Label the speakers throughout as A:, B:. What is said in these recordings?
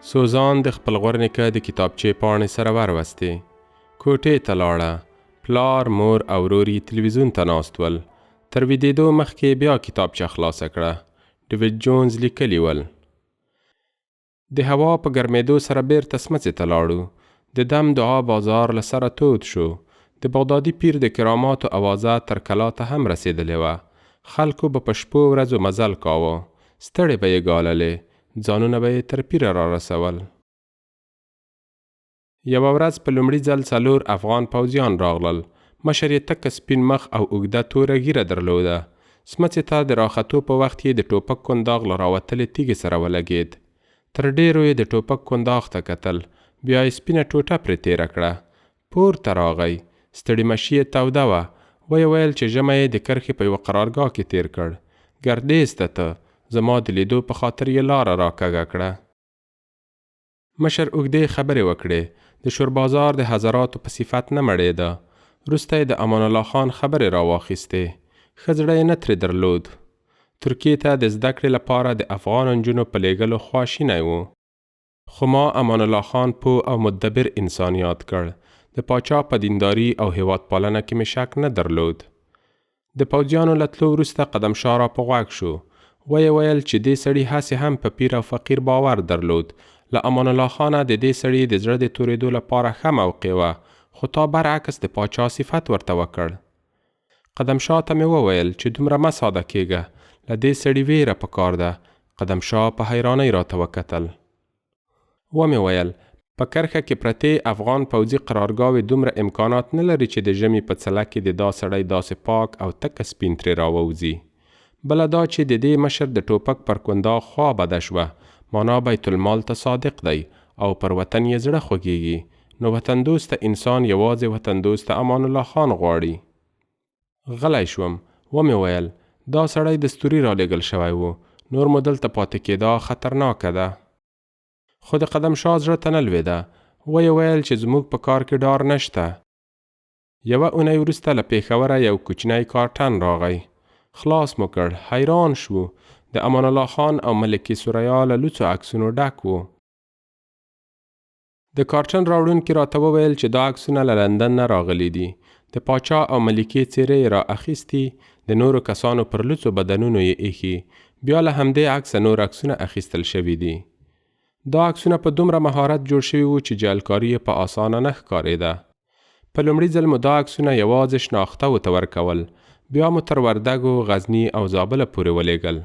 A: سوزان د خپل غور نیکه د کتابچې پاڼې سره وروستې. کوټې ته لاړه. پلار، مور او ورور یې تلویزیون ته ناست ول. تر ویدېدو مخکې بیا کتابچه خلاصه کړه. ډیویډ جونز لیکلي ول. د هوا په ګرمېدو سره بیرته سمڅې ته لاړو. د دم دعا بازار له سره تود شو. د بغدادي پیر د کراماتو اوازه تر کلا ته هم رسېدلې وه. خلکو به په شپو ورځو مزل کاوه. ستړې به یې ګاللې. ځانونه به یې تر پیره را رسول. یوه ورځ په لومړي ځل 4 افغان پوځیان راغلل. مشر یې تک سپین مخ او اوږده توره ږیره درلوده. سمڅې ته د راختو په وخت یې د ټوپک کنداغ له راوتلې تیږې سره ولګېد. تر ډېرو یې د ټوپک کنداغ ته کتل. بیا یې سپینه ټوټه پرې تېره کړه. پورته راغی. ستړې مشي یې توده وه. ویې ویل چې ژمی یې د کرښې په یوه قرارګاه کې تېر کړ. ګردیز ته زما د لیدو په خاطر یې لاره راکږه کړه. مشر اوږدې خبرې وکړې. د شوربازار د حضراتو په صفت نه مړېده. وروسته یې د امان الله خان خبرې راواخیستې. ښه زړه یې نه ترې درلود. ترکیې ته د زده کړې لپاره د افغان نجونو په لېږلو خواشینی و. خو ما امان الله خان پوه او مدبر انسان یاد کړ. د پاچا په دینداري او هیواد پالنه کې مې شک نه درلود. د پوځیانو له تلو وروسته قدمشاه را په غوږ شو. ویې ویل چې دې سړي هسې هم په پیر او فقیر باور درلود. له امان الله خانه د دې سړي د زړه د تورېدو لپاره ښه موقع وه، خو تا برعکس د پاچا صفت ورته وکړ. قدمشاه ته مې وویل چې دومره مه ساده کېږه، له دې سړي ویره پکار ده. قدمشاه په حیرانۍ راته وکتل. ومې ویل په کرښه کې پرتې افغان پوځي قرارګاوې دومره امکانات نه لري چې د ژمي په څله کې د دا سړی داسې پاک او تکه سپین ترې راووځي. بله دا چې د دې مشر د ټوپک پر کنداغ خوا بده شوه. مانا بیت المال ته صادق دی او پر وطن یې زړه خوږیږي. نو وطن دوسته انسان یوازې وطن دوسته امان الله خان غواړي. غلی شوم. ومې ویل دا سړی دستوري را لېږل شوی و. نور مو دلته پاتې کېدا خطرناکه ده. خو د قدمشاه زړه ته نه لوېده. ویې ویل چې زموږ په کار کې ډار نشته. یوه اونۍ وروسته له پېښوره یو کوچنی کارټن راغی. خلاص مو کړ. حیران شو. د امان الله خان او ملکې سوریا له لوڅو عکسونو ډک و. د کارټن راوړونکي راته وویل چې دا عکسونه له لندن نه راغلي دي. د پاچا او ملکې څېرې یې را اخیستي، د نورو کسانو پر لوڅو بدنونو یې ایښي. بیا له همدې عکسه نور عکسونه اخیستل شوي دي. دا عکسونه په دومره مهارت جوړ شوي وو چې جعلکاري یې په اسانه نه ښکارېده. په لومړي ځل مو دا عکسونه یوازې شناختهو ته ورکول. بیا مو تر وردګو، غزني او زابله پورې ولېږل.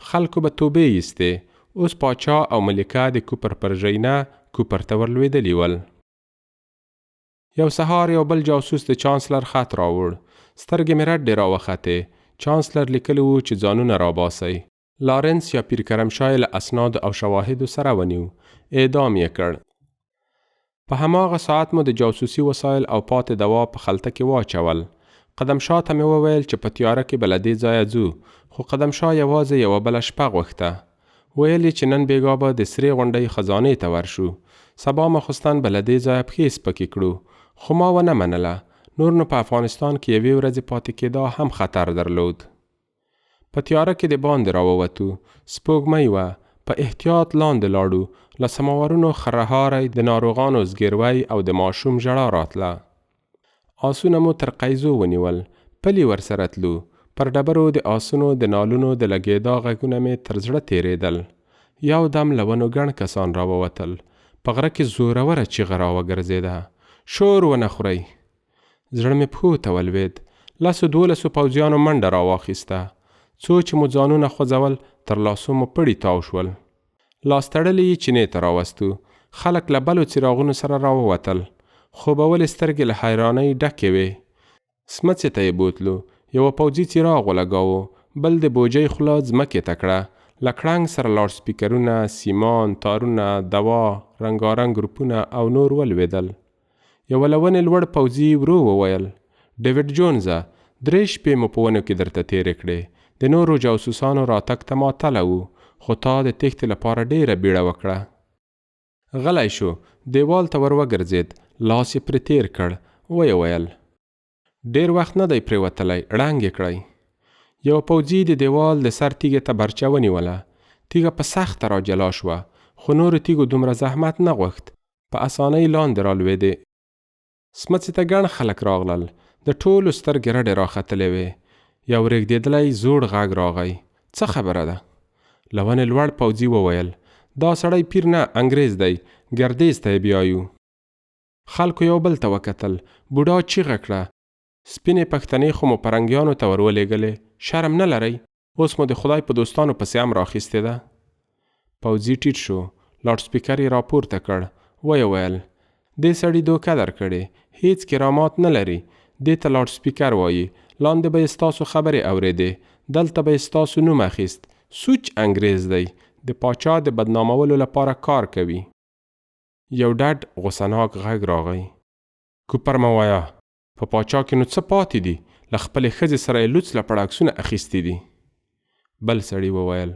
A: خلکو به توبې ایستې. اوس پاچا او ملکه د کوپر پر ژۍ نه کوپر ته ورلوېدلي ول. یو سهار یو بل جاسوس د چانسلر خط راوړ. سترګې مې رډې راوختې. چانسلر لیکلي وو چې ځانونه راباسئ. لارنس یا پیر کرمشاه له اسنادو او شواهدو سره ونیو. اعدام یې کړ. په هماغه ساعت مو د جاسوسي وسایل او پاتې دوا په خلطه کې واچول. قدمشاه ته مې وویل چې په تیاره کې به له دې ځایه ځو، خو قدمشاه یوازې یوه بله شپه غوښته. ویل یې چې نن بېګا به د سرې غونډۍ خزانې ته ورشو. سبا ماخوستن به له دې ځایه پښې سپکې کړو، خو ما ونه منله. نور نو په افغانستان کې یوې ورځې پاتې کېدا هم خطر درلود. په تیاره کې د باندې راووتو. سپوږمۍ وه. په احتیاط لاندې لاړو. له سماورونو خرهاری، د ناروغانو زګیروی او د ماشوم ژړا راتله. آسونه مو تر قیزو ونیول. پلي ورسره تلو. پر ډبرو د آسونو د نالونو د لګېدا غږونه مې تر زړه تېرېدل. یو دم له ونو ګڼ کسان راووتل. په غره کې زوروره چیغه راوګرځېده. شور ونه خورئ. زړه مې پښو ته ولوېد. 10-12 پوځیانو منډه راواخیسته. څو چې مو ځانونه خوځول تر لاسو مو پړي تاو شول. لاس تړلې یې چینې ته راوستو. خلک له بلو څراغونو سره راووتل. خوبولې سترګې له حیرانۍ ډکې وې. سمڅې ته یې بوتلو. یوه پوځي څراغ ولګاوه. بل د بوجۍ خوله ځمکې ته کړه. له کړنګ سره لاوډ سپیکرونه، سیمان، تارونه، دوا، رنګارنګ ګروپونه او نور ولوېدل. یوه له ونې لوړ پوځي ورو وویل: ډیویډ جونزه، 3 شپې مو په ونو کې درته تېرې کړې. د نورو جاسوسانو راتګ ته معطله وو، خو تا د تېښتې لپاره ډېره بیړه وکړه. غلی شو. دیوال ته ور وګرځېد. لاس یې پرې تېر کړ. ویې ویل: ډېر وخت نه دی پرېوتلی، ړنګ یې کړئ. یو پوځي د دیوال د سر تیږې ته برچه ونیوله. تیږه په سخته را جلا شوه، خو نورو تیږو دومره زحمت نه غوښت. په اسانۍ لاندې رالوېدې. سمڅې ته ګڼ خلک راغلل. د ټولو سترګې رډې راختلې وې. یو رېږدېدلی زوړ غږ راغی. څه خبره ده؟ له ونې لوړ پوځي وویل: دا سړی پیر نه، انګریز دی. ګردیز ته یې بیایو. خلکو یو بل ته وکتل. بوډا چیغه کړه: سپینې پښتنې خو مو پرنګیانو ته ورولېږلې. شرم نه لرئ؟ اوس مو د خدای په دوستانو پسې هم راخیستې ده. پوځي ټیټ شو. لاډ سپیکر یې راپورته کړ. ویې ویل: دې سړي دوکه درکړې. هیڅ کرامات نه لري. دې ته لاډ سپیکر وایي. لاندې به یې ستاسو خبرې اورېدې. دلته به یې ستاسو نوم اخیست. سوچ انګریز دی. د پاچا د بدنامولو لپاره کار کوي. یو ډډ غوسناک غږ راغی: کوپر مه وایه. په پاچا کې نو څه پاتې دي؟ له خپلې ښځې سره یې لوڅ لپړ عکسونه اخیستي دي. بل سړي وویل: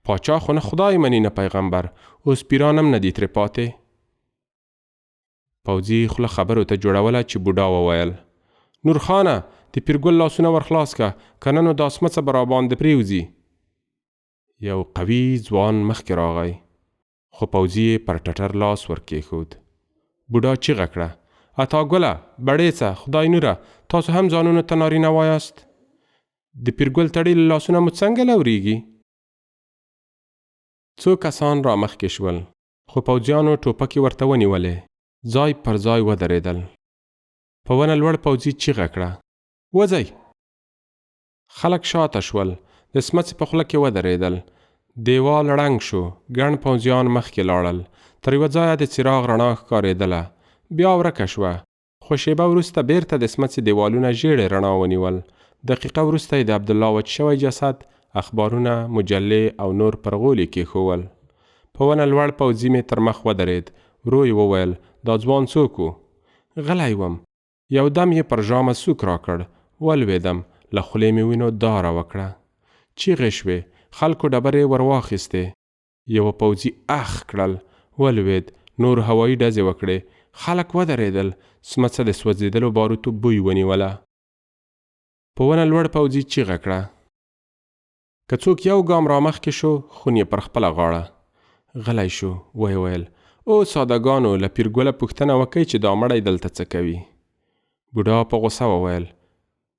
A: پاچا خو نه خدای مني نه پیغمبر. اوس پیران هم نه دي ترې پاتې. پوځي خوله خبرو ته جوړوله چې بوډا وویل: نورخانه، د پیرګل لاسونه ورخلاص که، که نه نو دا سمڅه به راباندې پرېوځي. یو قوي ځوان مخکې راغی، خو پوځي یې پر ټټر لاس ورکېښود. بوډا چیغه کړه: اتا ګله، بړېڅه، خدای نوره، تاسو هم ځانونو ته نارینه وایاست؟ د پیرګل تړلي لاسونه مو څنګه لورېږي؟ څو کسان را مخکې شول، خو پوځیانو ټوپکې ورته ونیولې. ځای پر ځای ودرېدل. په ونه لوړ پوځي چیغه کړه: وځئ! خلک شاته شول. د سمڅې په خوله کې ودرېدل. دیوال ړنګ شو. ګڼ پوځیان مخکې لاړل. تر یوه ځایه د څراغ رڼا ښکارېدله. بیا ورکه شوه. خو شیبه وروسته بیرته د سمڅې دیوالونه ژېړې رڼا ونیول. دقیقه وروسته یې د عبدالله وچ شوی جسد، اخبارونه، مجلې او نور پر غولي کېښول. په ونه لوړ پوځي مې تر مخ ودرېد. ورو یې وویل: دا ځوان څوک و؟ غلی وم. یو دم یې پر ژامه سوک راکړ. ولوېدم. له خولې مې وینو داره وکړه. چیغې شوې. خلکو ډبرې ور واخیستې. یوه پوځي اخ کړل. ولوېد. نور هوایي ډزې وکړې. خلک ودرېدل. سمڅه د سوځېدلو باروتو بوی ونیوله. په ونه لوړ پوځي چیغه کړه: که څوک یو ګام را مخکې شو، خون یې پر خپله غاړه. غلی شو. ویې ویل: او سادهګانو، له پیرګله پوښتنه وکئ چې دا مړی دلته څه کوي. بوډا په غوسه وویل: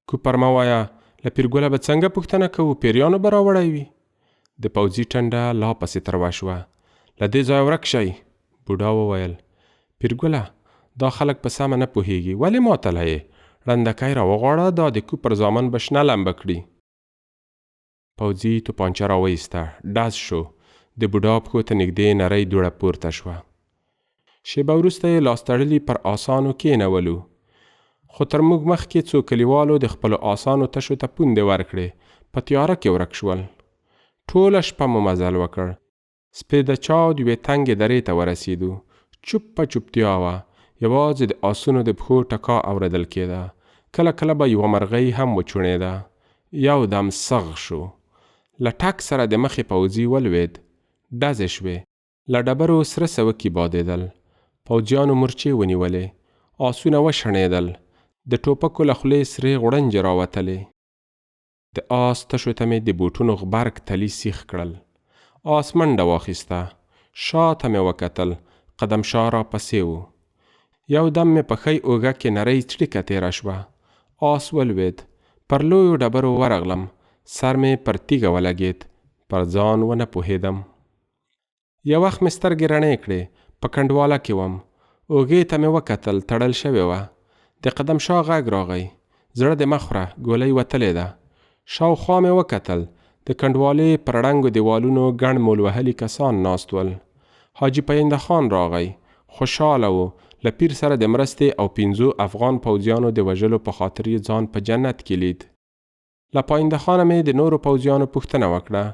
A: کوپر مه وایه، له پیرګله به څنګه پوښتنه کوو؟ پیریانو به راوړی وي. د پوځي ټنډه لا پسې تروه شوه. له دې ځایه ورک شئ. بوډا وویل: پیرګله، دا خلک په سمه نه پوهېږي. ولې ماتله یې؟ ړندکی را وغواړه، دا د کوپر زامن به شنه لمبه کړي. پوځي توپانچه را وایسته. ډز شو. د بوډا پښو ته نږدې نرۍ دوړه پورته شوه. شیبه وروسته یې لاس تړلي پر آسانو کېنولو. خو تر موږ مخکې څو کلیوالو د خپلو آسانو تشو ته پوندې ورکړې. په تیاره کې ورک شول. ټوله شپه مو مزل وکړ. سپي د چاود یوې تنګې درې ته ورسېدو. چوپه چوپتیا وه. یوازې د آسونو د پښو ټکا اورېدل کېده. کله کله به یوه مرغۍ هم وچوڼېده. یو دم سغ شو. له ټک سره د مخې پوځي ولوېد. ډزې شوې. له ډبرو سره سوکي بادېدل. پوځیانو مورچې ونیولې. آسونه وشڼېدل. د ټوپکو له خولې سرې غوړنجې راوتلې. د آس تشو ته مې د بوټونو غبرګ تلي سیخ کړل. آس منډه واخیسته. شاته مې وکتل. قدم شا را پسې و. یو دم مې په ښۍ اوږه کې نرۍ څړیکه تېره شوه. آس ولوېد. پر لویو ډبرو ورغلم. سر مې پر تیږه ولګېد. پر ځان ونه پوهېدم. یو وخت مې سترګې رڼې کړې. په کنډواله کې وم. اوږې ته مې وکتل. تړل شوې وه. د قدم شا غږ راغی: زړه دې مه خوره، ګولۍ وتلې ده. شاوخوا مې وکتل. د کنډوالې پر ړنګو دیوالونو ګڼ مول وهلي کسان ناست ول. حاجي پینده خان راغی. خوشحاله و. له پیر سره د مرستې او 5 افغان پوځیانو د وژلو په خاطر یې ځان په جنت کې لید. له پاینده خانه مې د نورو پوځیانو پوښتنه وکړه.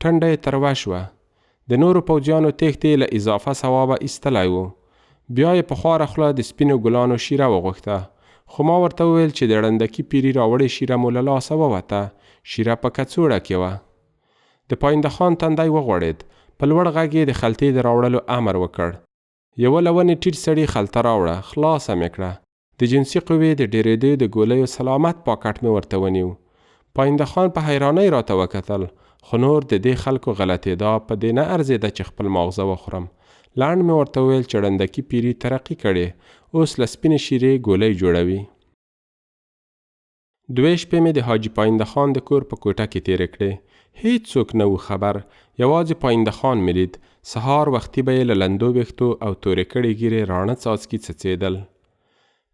A: ټنډه یې تروه شوه. د نورو پوځیانو تېښتې له اضافه ثوابه ایستلی و. بیا یې په خواره خوله د سپینو ګلانو شیره وغوښته. خو ما ورته وویل چې د ړندکي پیري راوړې شیره مو له لاسه ووته. شیره په کڅوړه کې وه. د پاینده خان تندی وغوړېد. په لوړ غږ یې د خلطې د راوړلو امر وکړ. یوه له ونې ټیټ سړي خلطه راوړه. خلاصه مې کړه. د جنسي قوې د ډېرېدو د ګولیو سلامت پاکټ مې ورته ونیو. پاینده خان په حیرانۍ راته وکتل. خو نور د دې خلکو غلطېدا په دې نه ارزېده چې خپل ماغزه وخورم. لنډ مې ورته وویل چې ړندکي پیري ترقي کړې، اوس له سپینې شیرې ګولۍ جوړوي. 2 شپې مې د حاجي پاینده خان د کور په کوټه کې تېرې کړې. هیڅ څوک نه و خبر، یوازې پاینده خان مې لید. سهار وختي به یې له لندو ویښتو او تورې کړې ږیرې راڼه څاڅکي څڅېدل.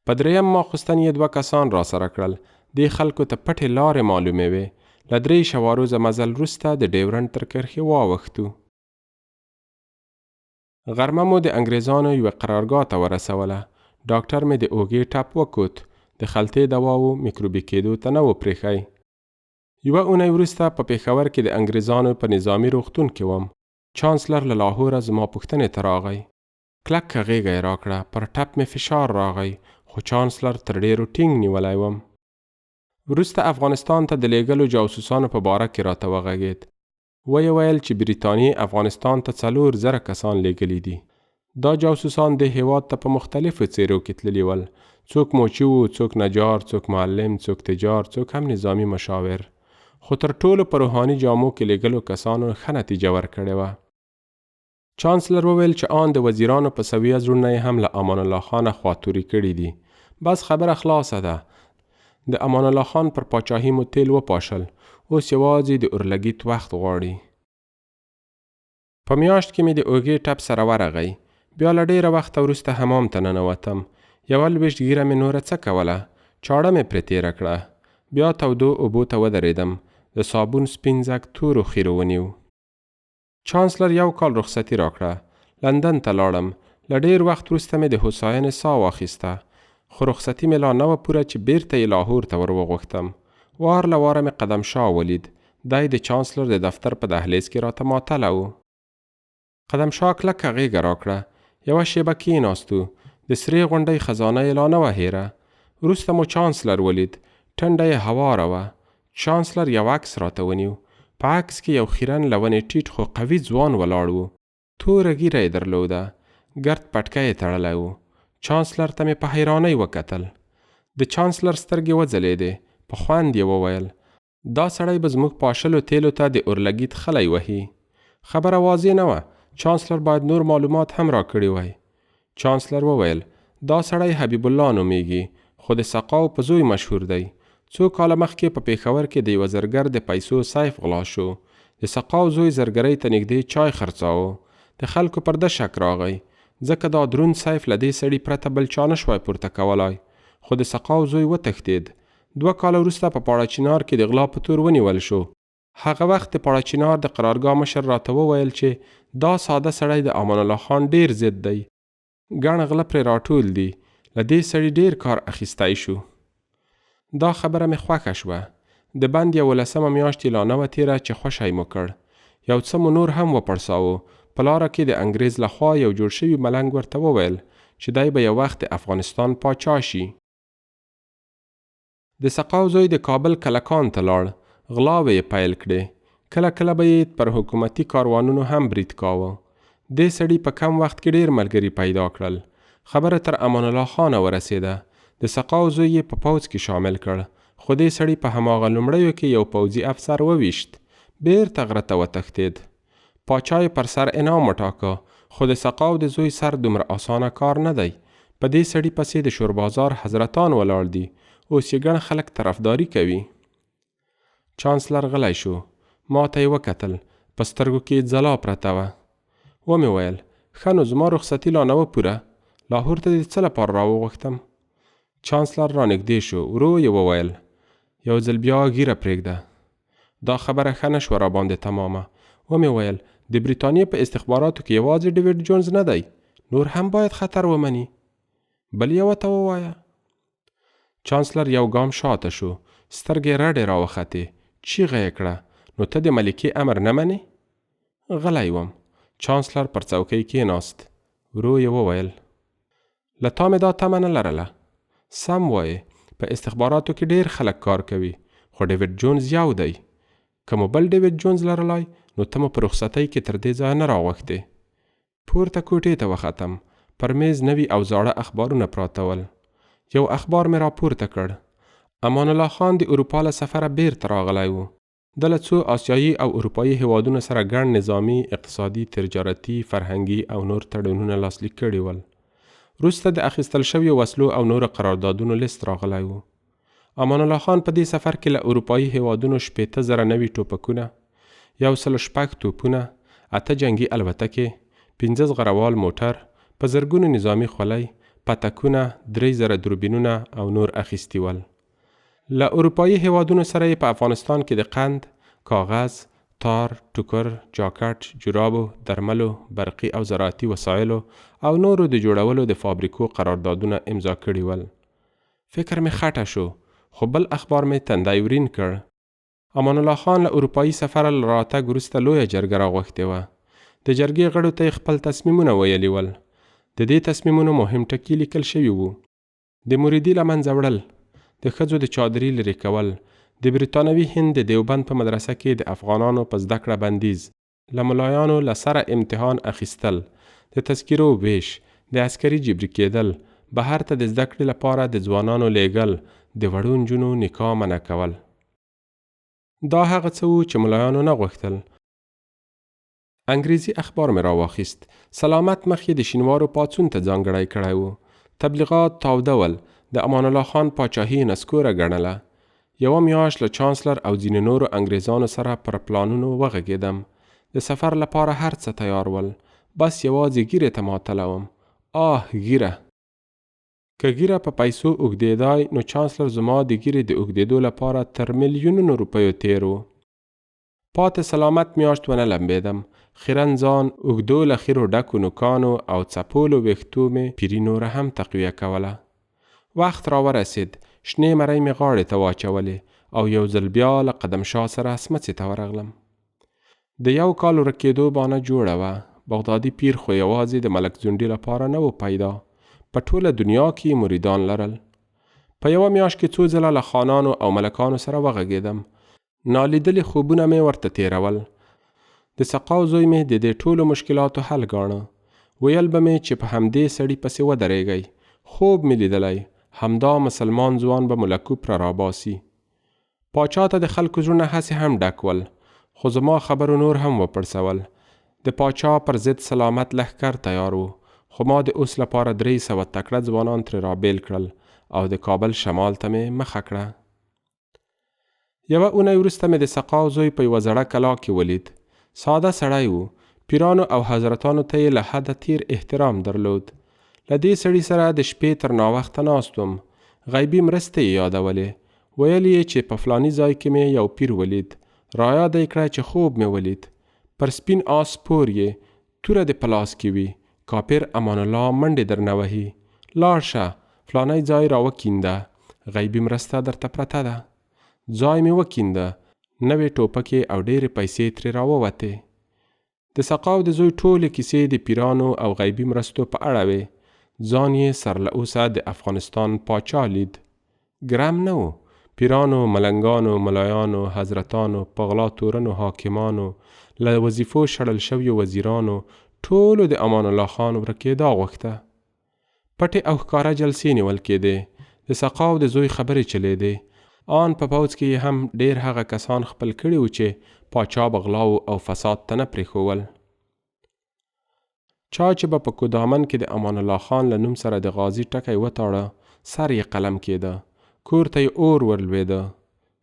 A: په 3م ماخوستن یې 2 کسان را سره کړل. دې خلکو ته پټې لارې معلومې وې. له 3 شواروزه مزل وروسته د ډیورنډ تر کرښې واوښتو. غرمه مو د انګریزانو یوه قرارګاه ته ورسوله. ډاکټر مې د اوږې ټپ وکوت. د خلطې دواو میکروبي کېدو ته نه و پرېښی. 1 اونۍ وروسته په پېښور کې د انګریزانو په نظامي روغتون کې وم. چانسلر له لاهوره زما پوښتنې ته راغی. کلکه غېږه یې راکړه. پر ټپ مې فشار راغی، خو چانسلر تر ډېرو ټینګ نیولی وم. وروسته افغانستان ته د لېږلو جاسوسانو په باره کې راته وغږېد. ویې ویل چې بریتانیې افغانستان ته 4,000 کسان لېږلي دي. دا جاسوسان د هېواد ته په مختلفو څېرو کې تللي ول. څوک موچي وو، څوک نجار، څوک معلم، څوک تجار، څوک هم نظامی مشاور. خو تر ټولو په روحاني جامو کې لېږلو کسانو ښه نتیجه ورکړې وه. چانسلر وویل چې آن د وزیرانو په سویه زړونه یې هم له امان الله خانه خواطوري کړي دي. بس خبره خلاصه ده. د امان الله خان پر پاچاهي مو تیل وپاشل. اوس یوازې د اورلګیت وخت غواړي. په میاشت کې مې د اوږې ټپ سره ورغی. بیا له ډېره وخته وروسته حمام ته ننوتم. 1 ګیره مې نوره څه کوله. چاړه مې پرې تېره کړه. بیا تودو اوبو ته ودرېدم. د صابون سپین ځګ تورو خیرو ونیو. چانسلر 1 کال رخصتي راکړه. لندن ته لاړم. له ډېر وخت وروسته مې د هوساینې ساه واخیسته. خو رخصتي مې لا نه وه پوره چې بیرته یې لاهور ته ور وغوښتم. وار له واره مې قدم شاه ولید. دی د چانسلر د دفتر په دهلیز کې راته ماتله و. قدم شاه کلکه غېږه راکړه. 1 شېبه کېناستو. د سرې غونډۍ خزانه یې لا نه وه هېره. وروسته مو چانسلر ولید. ټنډه یې هواره وه. چانسلر 1 عکس راته ونیو. په عکس کې یو خیرن لونې ټیټ خو قوي ځوان ولاړ و. توره ږیره یې درلوده. ګرد پټکی یې تړلی و. چانسلر ته مې په حیرانۍ وکتل. د چانسلر سترګې وځلېدې. په خوند یې وویل، دا سړی به زموږ پاشلو تیلو ته د اورلګیت خلی وهي. خبره واضح نه وه. چانسلر باید نور معلومات هم را کړي وای. چانسلر وویل، دا سړی حبیب الله نومیږي، خو د سقاو په زوی مشهور دی. 2 کاله مخکې په پېښور کې د یوه زرګر د پیسو سیف غلا شو. د سقاو زوی زرګرۍ ته نږدې چای خرڅاوه. د خلکو پر ده شک راغی، ځکه دا دروند سیف له دې سړي پرته بل چا نه شوای پورته کولای. خو د سقاو زوی وتښتېد. 2 کاله وروسته په پاړه چنار کې د غلا په تور ونیول شو. هغه وخت د پاړه چنار د قرارګاه مشر راته وویل چې دا ساده سړی د امان الله خان ډیر ضد دی. ګڼ غله پرې راټول دي. له دې سړي ډیر کار اخیستی شو. دا خبره مې خوښه شوه. د بند 11مه میاشت لا نه وه تېره چې خوشی مو کړ. یو څه مو نور هم وپړساوه. په لاره کې د انګریز لخوا یو جوړ شوي ملنګ ورته وویل چې دی به یو وخت د افغانستان پاچا شي. د سقاو زوی د کابل کلکان ته لاړ. غلاوې یې پیل کړې. کله کله به یې پر حکومتي کاروانونو هم برید کاوه. دې سړي په کم وخت کې ډېر ملګري پیدا کړل. خبره تر امان الله خانه ورسېده. د سقاو زوی یې په پوځ کې شامل کړ. خو دې سړي په هماغه لومړیو کې یو پوځي افسر وویشت. بیرته غره ته وتښتېد. پاچا یې پر سر انعام وټاکه. خو د سقاو د زوی سر دومره اسانه کار نه دی. په دې سړي پسې د شوربازار حضرتان ولاړ دي. اوس یې ګڼ خلک طرفداري کوي. چانسلر غلی شو. ما ته یې وکتل. په سترګو کې ځلا پرته وه. ومې ویل، ښه نو زما رخصتي لا نه وه پوره. لاهور ته د څه لپاره راوغوښتم؟ چانسلر را نږدې شو. ورو یې وویل، یو ځل بیا ږیره پرېږده. دا خبره ښه نه شوه راباندې تمامه. ومې ویل، د بریتانیې په استخباراتو کې یوازې ډیویډ جونز نه دی. نور هم باید خطر ومني. بل یوه ته ووایه. چانسلر یو ګام شاته شو. سترګې رډې راوختې. چیغه یې کړه، نو ته د ملکې امر نه منې؟ غلی وم. چانسلر پر څوکۍ کېناست. ورو یې وویل، له تا مې دا تمه نه لرله. سم وایې، په استخباراتو کې ډېر خلک کار کوي، خو ډیویډ جونز یو دی. که مو بل ډیویډ جونز لرلای، نو ته مو په رخصتۍ کې تر دې ځایه نه راوښتې. پورته کوټې ته وختم. پر میز نوي او زاړه اخبارونه پراته ول. یو اخبار مې راپورته کړ. امان الله خان د اروپا له سفره بیرته راغلی و. د له څو آسیایي او اروپایي هیوادونو سره ګڼ نظامي، اقتصادي، تجارتي، فرهنګي او نور تړونونه لاسلیک کړي ول. وروسته د اخیستل شویو وسلو او نورو قراردادونو لیست راغلی و. امان الله خان په دې سفر کې له اروپایي هیوادونو 80,000 نوي ټوپکونه، 106 توپونه، 8 جنگي الوتکې، 15 زغروال موټر، په زرګونو نظامي خولۍ، پتکونه، 3,000 دوربینونه او نور اخیستي ول. له اروپایي هیوادونو سره په افغانستان کې د قند، کاغذ، تار، ټوکر، جاکټ، جورابو، درملو، برقي او زراعتي وسایلو او نورو د جوړولو د فابریکو قراردادونه امضا کړي ول. فکر مې خټه شو، خو بل اخبار مې تندی ورین کړ. امان الله خان له اروپایي سفر له راتګ وروسته لویه جرګه راغوښتې وه. د جرګې غړو ته خپل تصمیمونه ویلي ول. د دې تصمیمونو مهم ټکي لیکل شوي وو. د مریدي له منځه وړل، د ښځو د چادري لرې کول، د بریتانوي هند د دیوبند په مدرسه کې د افغانانو په زده کړه بندیز، له ملایانو له سره امتحان اخیستل، د تذکیرو ویش، د عسکري جبري کېدل، بهر ته د زده کړې لپاره د ځوانانو لیږل، د وړو نجونو نکاح منع کول. دا هغه څه وو چې ملایانو نه غوښتل. انګریزي اخبار مې راواخیست. سلامت مخ یې د شینوارو پاڅون ته ځانګړی کړی و. تبلیغات تاوده ول. د امان الله خان پاچاهي نسکوره ګڼله. یوه میاشت له چانسلر او ځینې نورو انګریزانو سره پر پلانونو وغږېدم. د سفر لپاره هر څه تیار ول. بس یوازې ګیرې ته ماتله وم. ګیره! که ګیره په پیسو اوږدېدای نو چانسلر زما د ګیرې د اوږدېدو لپاره تر میلیونونو روپیو تیر و. پاتې سلامت میاشت ونه لمبېدم. خیرن ځان، اوږدو له خیرو ډکو نوکانو او څپولو ویښتو مې پیري نوره هم تقویه کوله. وخت را ورسید. شنې مرۍ مې غاړې ته واچولې او یو ځل بیا له قدم شاه سره سمڅې ته ورغلم. د 1 کال ورکېدو بانه جوړه وه. بغدادي پیر خو یوازې د ملک ځونډي لپاره نه و پیدا. په ټوله دنیا کې مریدان لرل. په یوه میاشت کې څو ځله له خانانو او ملکانو سره وغږېدم. نالیدلي خوبونه مې ورته تیرول. د سقاو زوی مې د دې ټولو مشکلاتو حل ګاڼه. ویل به مې چې په همدې سړي پسې ودرېږئ. خوب مې لیدلی. همدا مسلمان ځوان به ملکوپ را راباسي. پاچا ته د خلکو زړونه هسې هم ډک ول، خو زما خبرو نور هم وپړسول. د پاچا پر ضد سلامت لښکر تیار و، خو ما د اوس لپاره 300 تکړه ځوانان ترې رابیل کړل او د کابل شمال ته مې مخه کړه. یوه اونۍ وروسته مې د سقاو زوی په یوه زړه کلا کې ولید. ساده سړی و. پیرانو او حضرتانو ته یې له حده تیر احترام درلود. له دې سړي سره د شپې تر ناوخته ناست وم. غیبي مرستې یې یادولې. ویل یې چې په فلاني ځای کې مې یو پیر ولید. را یاد یې کړه چې خوب مې ولید. پر سپین آس سپور یې، توره د په لاس کې وي. کاپیر امان الله منډې درنه وهي. لاړ شه، فلانی ځای را وکینده. غیبي مرسته درته پرته ده. ځای مې وکینده. نوې ټوپکې او ډېرې پیسې ترې راووتې. د سقاو د زوی ټولې کیسې د پیرانو او غیبي مرستو په اړه وې. ځان یې سر له اوسه د افغانستان پاچا لید. ګرم نه و. پیرانو، ملنګانو، ملایانو، حضرتانو، په غلا تورنو حاکمانو، له وظیفو شړل شویو وزیرانو، ټولو د امان الله خان ورکېدا غوښته. پټې او ښکاره جلسې نیول کېدې. د سقاو د زوی خبرې چلېدې. آن په پوځ کې هم ډېر هغه کسان خپل کړي وو چې پاچا بغلاو او فساد ته نه پرېښول. چا چې به په کودامن کې د امان الله خان له نوم سره د غازی ټکی وتاړه، سر یې قلم کېده. کور ته یې اور ورلوېده.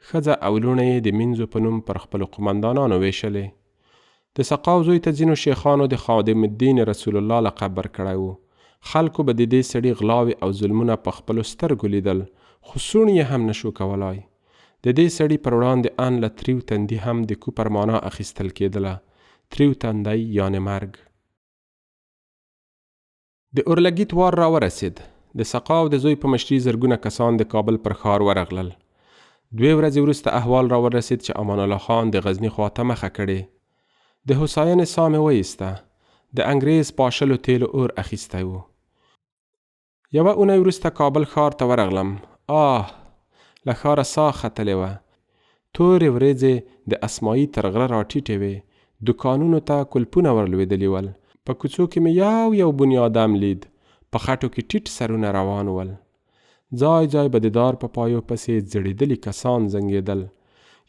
A: ښځه او لوڼه یې د مینځو په نوم پر خپلو قمندانانو ویشلې. د سقاو زوی ته ځینو شیخانو د خادم الدین رسول الله لقب ورکړی و. خلکو به د دې سړي غلاوې او ظلمونه په خپلو سترګو لیدل، خو سوڼ یې هم نشو کولای. د دې سړي پر وړاندې ان له تریو تندي هم د کوپر معنا اخیستل کېدله. تریو تندی یعنې مرګ. د اورلګیت وار را ورسید. د سقاو د زوی په مشري زرګونه کسان د کابل پر ښار ورغلل. 2 ورځې وروسته احوال را ورسید چې امان الله خان د غزني خواته مخه کړې. د هوساینې ساه مې وایسته. د انګریز پاشلو تیلو اور اخیستی و. یوه اونۍ وروسته کابل ښار ته ورغلم. له ښاره ساه ختلې وه. تورې ورېځې د اسمایي تر غره راټیټې وې. دوکانونو ته کلپونه ورلوېدلي ول. په کوڅو کې مې یو بنیادم لید. په خټو کې ټیټ سرونه روان ول. ځای ځای به د دار په پایو پسې ځړېدلي کسان زنګېدل.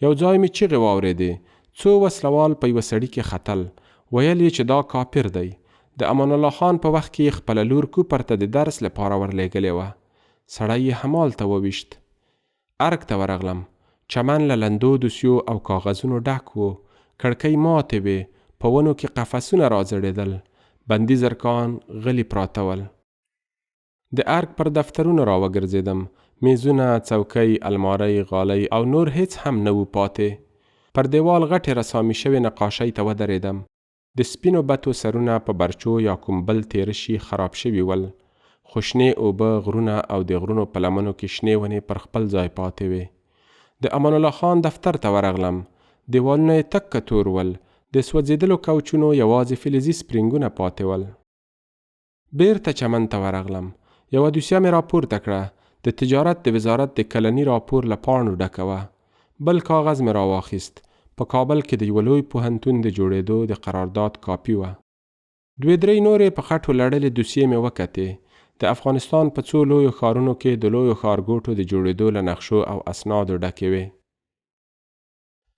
A: یو ځای مې چیغې واورېدې. څو وسلوال په یوه سړي کې ختل. ویل یې چې دا کافر دی. د امان الله خان په وخت کې خپله لور کوپر ته د درس لپاره ورلېږلې وه. سړی یې همالته وویشت. ارګ ته ورغلم. چمن له لندو دوسیو او کاغذونو ډک و. کړکۍ ماتې وې. په ونو کې قفسونه راځړېدل. بندي زرکان غلي پراته ول. د ارګ پر دفترونو راوګرځېدم. میزونه، څوکۍ، المارۍ، غالۍ او نور هیڅ هم نه وو پاتې. پر دیوال غټې رسامي شوې نقاشۍ ته ودرېدم. د سپینو بتو سرونه په برچو یا کوم بل تېره شي خراب شوي ول. خو شنې اوبه، غرونه او د غرونو په لمنو کې شنې ونې پر خپل ځای پاتې وې. د امان الله خان دفتر ته ورغلم. دیوالونه یې تک تور ول. د سوځېدلو کوچونو یوازې فلزي سپرینګونه پاتې ول. بیرته چمن ته ورغلم. یوه دوسیه مې راپورته کړه. د تجارت د وزارت د کلني راپور له پاڼو ډکه وه. بل کاغذ مې راواخیست. په کابل کې د یوه لوی پوهنتون د جوړېدو د قرارداد کاپي وه. 2-3 نورې په خټو لړلې دوسیې مې وکتې. د افغانستان په څو لویو ښارونو کې د لویو ښارګوټو د جوړېدو له نقشو او اسنادو ډکې وې.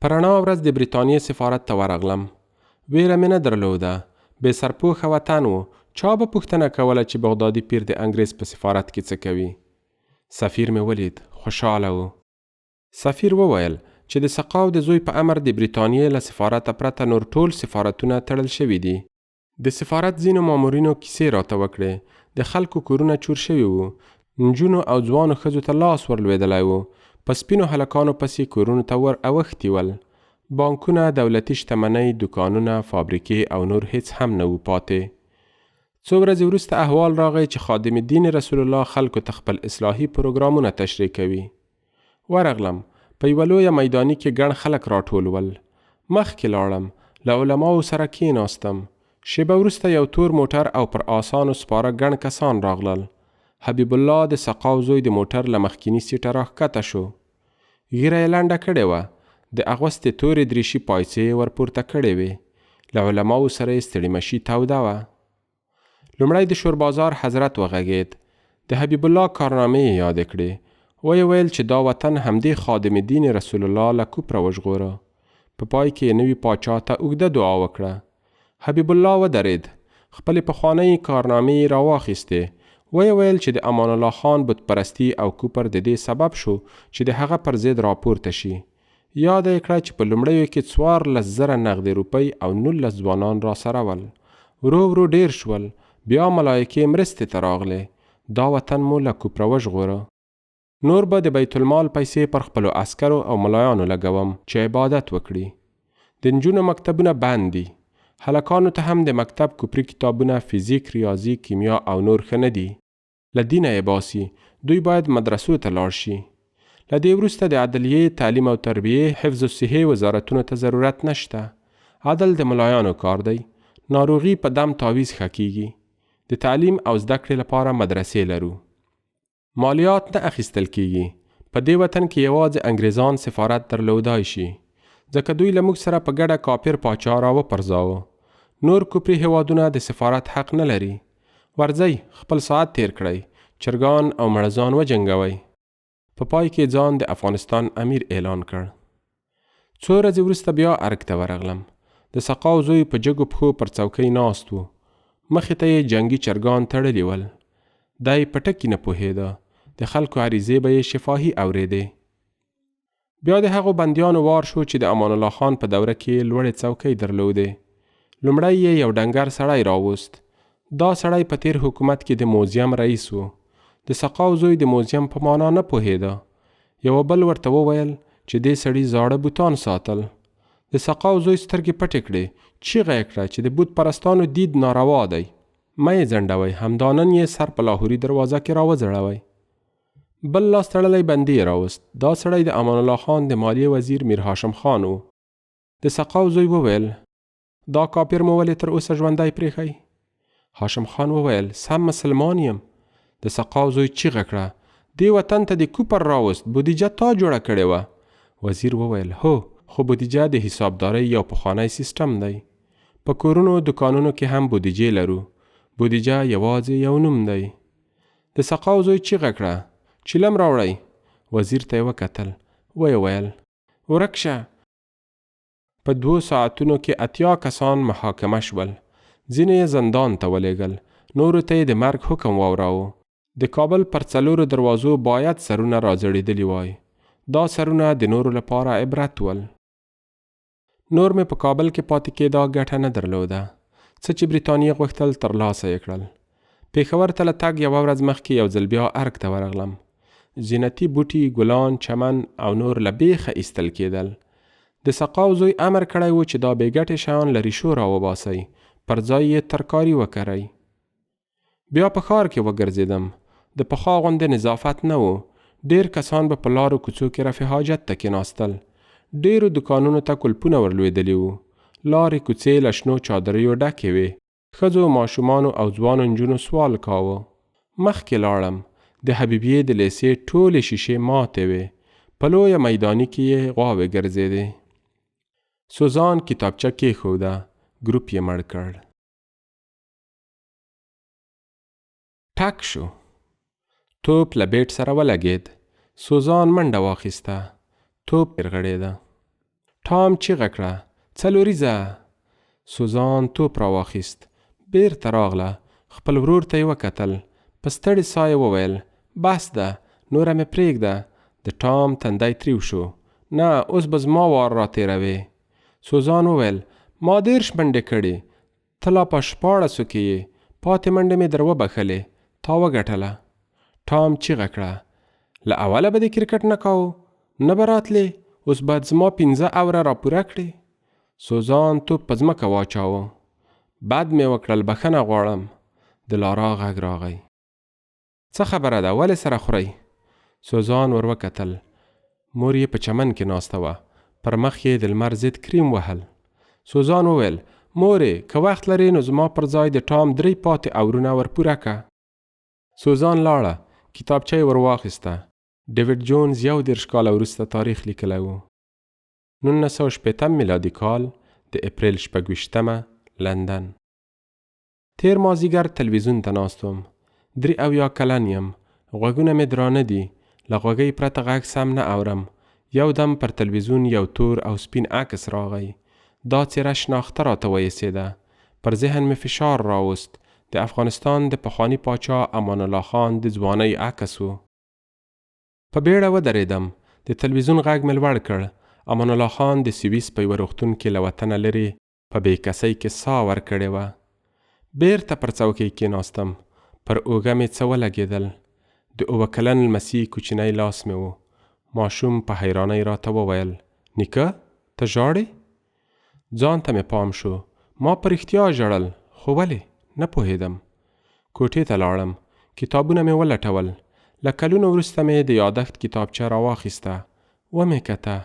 A: په رڼا ورځ د برټانیې سفارت ته ورغلم. ویره مې نه درلوده. بې سرپوښه وطن و. چا به پوښتنه کوله چې بغدادي پیر د انګریز په سفارت کې څه کوي. سفیر مې ولید. خوشحاله و. سفیر وویل چې د سقاو د زوی په امر د برټانیې له سفارته پرته نور ټول سفارتونه تړل شوي دي. د سفارت ځینو مامورینو کیسې راته وکړې. د خلکو کورونه چور شوي وو. نجونو او ځوانو ښځو ته لاس ورلوېدلی و. په سپینو هلکانو پسې کورونو ته ور اوښتي ول. بانکونه، دولتي شتمنۍ، دوکانونه، فابریکې او نور هیڅ هم نه وو پاتې. څو ورځې وروسته احوال راغی چې خادم الدین رسول الله خلکو ته خپل اصلاحي پروګرامونه تشریح کوي. ورغلم. په یوه لویه میداني کې ګڼ خلک راټول ول. مخکې لاړم. له علماو سره کېناستم. شیبه وروسته یو تور موټر او پر آسانو سپاره ګڼ کسان راغلل. حبیب الله د سقاو زوی د موټر له مخکیني سیټه راښکته شو. ږیره یې لنډه کړې وه. د اغوستې تورې دریشي پایڅې یې ورپورته کړې وې. له علماو سره یې ستړي مشي توده وه. لومړی د شوربازار حضرت وغږېد. د حبیب الله کارنامې یې یادې کړې. ویې ویل چې دا وطن همدې خادم الدین رسول الله له کوپره وژغوره. په پای کې یې نوي پاچا ته اوږده دعا وکړه. حبیب الله ودرېد. خپلې پخوانۍ کارنامې یې راواخیستې. ویې ویل چې د امان الله خان بت پرستی او کوپر د دې سبب شو چې د هغه پر ضد راپورته شي. یاد یې کړه چې په لومړیو کې 14,000 نغدي روپۍ او 19 ځوانان را سره ول. ورو ورو ډیر شول. بیا ملایکې مرستې ته راغلې. دا وطن مو له کوپره وژغوره. نور به د بیت المال پیسې پر خپلو عسکرو او ملایانو لګوم چې عبادت وکړي. د نجونو مکتبونه بند دي. هلکانو ته هم د مکتب کوپري کتابونه فیزیک، ریاضي، کیمیا او نور ښه نه دي. له دینه یې باسي. دوی باید مدرسو ته لاړ شي. له دې وروسته د عدلیې، تعلیم او تربیې، حفظ الصحې وزارتونو ته ضرورت نشته. عدل د ملایانو کار دی. ناروغي په دم تعویض ښه کیږي. د تعلیم او زده کړې لپاره مدرسې لرو. مالیات نه اخیستل کیږي. په دې وطن کې یوازې انګریزان سفارت درلودای شي. ځکه دوی له موږ سره په ګډه کافر پاچا را وپرځاوه. نور کوپري هېوادونه د سفارت حق نه لري. ورځئ خپل ساعت تیر کړئ. چرګان او مړزان وجنګوئ. په پای کې ځان د افغانستان امیر اعلان کړ. څو ورځې وروسته بیا ارګ ته ورغلم. د سقاو زوی په جګو پښو پر څوکۍ ناست و. مخې ته یې جنګي چرګان تړلي ول. دی په ټکي نه پوهېده. د خلکو عریضې به یې شفاهي اورېدې. بیا د هغو بندیانو وار شو چې د امان الله خان په دوره کې لوړې څوکۍ درلودې. لومړی یې یو ډنګر سړی راوست. دا سړی په تیر حکومت کې د موزیم رئیس و. د سقاو زوی د موزیم په معنا نه پوهېده. یو بل ورته وویل چې دې سړي زاړه بوتان ساتل. د سقاو زوی سترګې پټې کړې. چیغه یې کړه چې د بت پرستانو دید ناروا دی. مه یې ځنډوئ. همدا نن یې سر په لاهوري دروازه کې راوځړوئ. بل لاس تړلی بندي یې راوست. دا سړی د امان الله خان د مالیې وزیر میر هاشم خان و. د سقاو زوی وویل دا کافر مو ولې تر اوسه ژوندی پرېښی؟ هاشم خان وویل سم مسلمان یم. د سقاو زوی چیغه کړه دې وطن ته د کوپر راوست. بودیجه تا جوړه کړې وه. وزیر وویل هو، خو بودیجه د حسابدارۍ یو پخوانی سیستم دی. په کورونو دکانونو کې هم بودیجې لرو. بودیجه یوازې یو نوم دی. د سقاو زوی چیغه کړه چیلم راوړئ. وزیر ته یې وکتل. ویې ویل ورک شه. په 2 ساعتونو کې 80 کسان محاکمه شول. ځینې یې زندان ته ولېږل، نورو ته یې د مرګ حکم واوراوه. د کابل پر 4 دروازو باید سرونه راځړېدلي وای. دا سرونه د نورو لپاره عبرت ول. نور مې په کابل کې پاتې کېدا ګټه نه درلوده. څه چې بریتانیې غوښتل ترلاسه یې کړل. پېښور ته له تګ یوه ورځ مخکې یو ځل بیا ارګ ته ورغلم. زینتي بوټي، ګلان، چمن او نور له بیخه ایستل کېدل. د سقاو زوی امر کړی و چې دا بې ګټې شیان له ریشو راوباسئ، پر ځای یې ترکاري وکرئ. بیا په ښار کې وګرځېدم. د پخوا غوندې نظافت نه و. ډېر کسان به په لارو کوڅو کې رفع حاجت ته کېناستل. ډېرو دکانونو ته کلپونه ورلوېدلي وو. لارې کوڅې له شنو چادریو ډکې وې. ښځو، ماشومانو او ځوانو نجونو سوال کاوه. مخکې لاړم. د حبیبیې د لیسې ټولې شیشې ماتې وې. په لویه میداني کې یې غواوې ګرځېدې. سوزان کتابچه کېښوده. ګروپ یې مړ کړ. ټک شو. توپ له بیټ سره ولګېد. سوزان منډه واخیسته. توپ ورغړېده. ټام چیغه کړه: څلوریزه! سوزان توپ را واخیست. بیرته راغله. خپل ورور ته یې وکتل. په ستړې ساه یې وویل: بس ده، نوره مې پرېږده. د ټام تندی تریو شو. نه، اوس به زما وار را تېروې. سوزان وویل: ما 30 منډې کړې. ته لا په 14 کې یې. پاتې منډې مې در وبخلې. تا وګټله. ټام چیغه کړه: له اوله به د کرکټ نه کاوه؟ نه به راتلې؟ اوس باید زما 15 اوره را پوره کړې. سوزان توپ په ځمکه واچاوه. بد مې وکړل، بخښنه غواړم. د لارا غږ راغی: څه خبره ده؟ ولې سره خورئ؟ سوزان ور وکتل. مور یې په چمن کې ناسته وه. پر مخ یې د لمر ضد کریم وهل. سوزان وویل: مورې، که وخت لرې نو زما پر ځای د ټام 3 پاتې اورونه ور پوره که. سوزان لاړه. کتابچه یې ور واخیسته. ډیوډ جونز 21 کاله وروسته تاریخ لیکلی و. 1960 میلادي کال د اپریل 26 لندن. تیر مازدیګر تلویزیون ته ناست وم. 73 کلن یم. غوږونه مې درانه دي. له غوږۍ پرته غږ سم نه اورم. یو دم پر تلویزیون یو تور او سپین عکس راغی. دا څېره شناخته راته وایسېده. پر ذهن مې فشار راوست. د افغانستان د پخواني پاچا امان الله خان د ځوانۍ عکس و. په بیړه ودرېدم. د تلویزیون غږ مې لوړ کړ. امان الله خان د سویس په یوه روغتون کې له وطنه لرې په بې کسۍ کې ساه ورکړې وه. بیرته پر څوکۍ کېناستم. پر اوږه مې څه ولګېدل. د 7 کلن لمسي کوچنی لاس مې و. ماشوم په حیرانۍ راته وویل: نیکه، ته ژاړې؟ ځان ته مې پام شو. ما په رښتیا ژړل، خو ولې؟ نه پوهېدم. کوټې ته لاړم. کتابونه مې ولټول. له کلونو وروسته مې د یادښت کتابچه راواخیسته. ومې کته.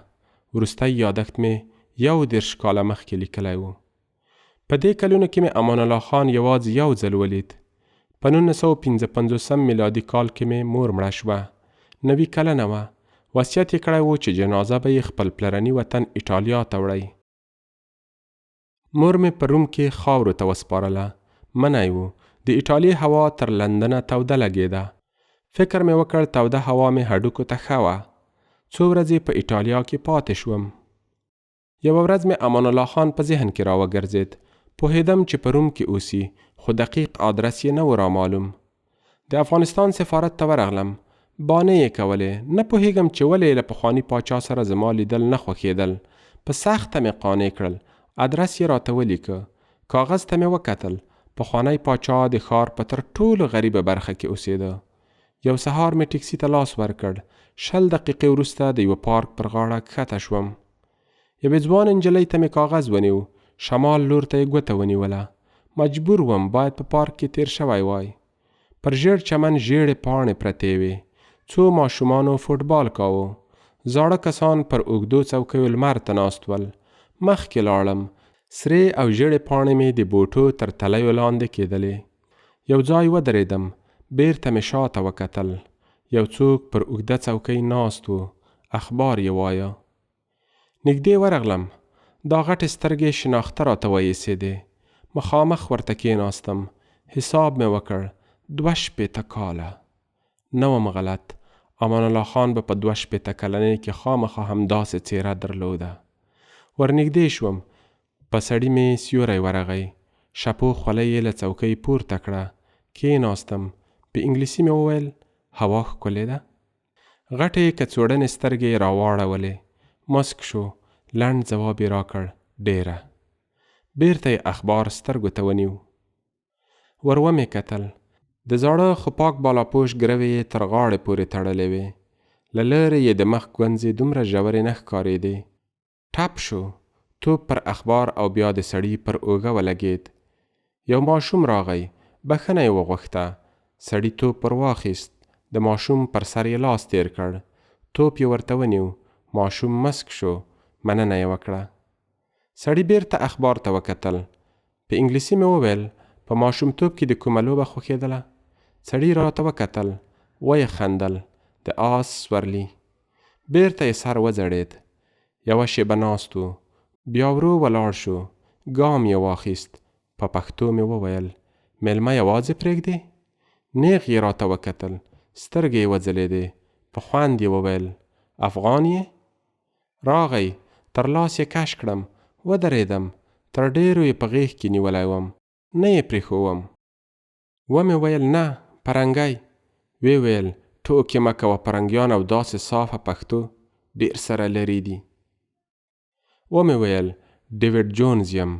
A: وروستی یادښت مې 21 کاله مخکې لیکلی و. په دې کلونو کې مې امان الله خان یوازې یو ځل ولید. په 1955 میلادي کال کې مې مور مړه شوه. 90 کلنه وه. وصیت یې کړی و چې جنازه به یې خپل پلرني وطن ایټالیا ته وړی. مور مې په روم کې خاورو ته وسپارله. منی و. د ایټالیا هوا تر لندنه توده لګېده. فکر مې وکړ توده هوا مې هډوکو ته ښه وه. څو ورځې په ایټالیا کې پاتې شوم. یوه ورځ مې امان الله خان په ذهن کې راوګرځېد. پوهېدم چې په روم کې اوسي، خو دقیق آدرس یې نه و رامعلوم. د افغانستان سفارت ته ورغلم. بانې یې کولې. نه پوهېږم چې ولې له پخواني پاچا سره زما لیدل نه خوښېدل. په سخته مې قانع کړل. ادرس یې راته ولیکه. کاغذ ته مې وکتل. پخوانی پاچا د ښار په تر ټولو غریبه برخه کې اوسېده. یو سهار مې ټکسي ته لاس ورکړ. 20 دقیقې وروسته د یوه پارک پر غاړه کښته شوم. یوې ځوان نجلۍ ته مې کاغذ ونیو. شمال لور ته یې ګوته ونیوله. مجبور وم، باید په پارک کې تیر شوی وای. پر ژیړ چمن ژیړې پاڼې پرتې وې. څو ماشومانو فوټبال کاوه. زاړه کسان پر اوږدو څوکیو لمر ته ناست ول. مخکې لاړم. سرې او ژیړې پاڼې مې د بوټو تر تلیو لاندې کېدلې. یو ځای ودرېدم. بیرته مې شاته وکتل. یو څوک پر اوږده څوکۍ ناست و. اخبار یې وایه. نږدې ورغلم. دا غټې سترګې شناخته راته وایسېدې. مخامخ ورته کېناستم. حساب مې وکړ. 62 کاله. نه وم غلط. امان الله خان به په 2 کلنۍ کې خامخا همداسې څېره درلوده. ورنږدې شوم. په سړي مې سیوری ورغی. شپو خولۍ یې له څوکۍ پورته کړه. کېناستم. په انګلیسي مې وویل هوا ښکلې ده. غټې کڅوړنې سترګې یې راواړولې. مسک شو. لنډ ځواب یې راکړ ډېره. بیرته یې اخبار سترګو ته ونیو. ور ومې کتل. د زاړه خو پاک بالاپوش ګروې یې تر غاړې پورې تړلې وې. له لرې یې د مخ ګونځې دومره ژورې نه ښکارېدې. ټپ شو. توپ پر اخبار او بیا د سړي پر اوږه ولګېد. یو ماشوم راغی. بښنه یې وغوښته. سړي توپ ور واخیست. د ماشوم پر سر یې لاس تیر کړ. توپ یې ورته ونیو. ماشوم مسک شو. مننه یې وکړه. سړي بیرته اخبار ته وکتل. په انګلیسي مې وویل په ماشومتوب کې د کومه لوبه خوښېدله؟ سړي راته وکتل. ویې خندل. د آس سورلي. بیرته یې سر وځړېد. یوه شېبه ناست و. بیا ورو ولاړ شو. ګام یې واخیست. په پښتو مې وویل میلمه یوازې پرېږدې؟ نیغ یې راته وکتل. سترګې یې وځلېدې. په خوند یې وویل افغان یې؟ راغی. تر لاس یې کش کړم. ودرېدم. تر ډېرو یې په غېږ کې نیولی وم. نه یې پرېښوم. ومې ویل نه پرنګی. ویې ویل ټوکې مه کوه پرنګیان او داسې صافه پښتو ډېر سره لرې دي. ومې ویل ډیوډ جونز یم.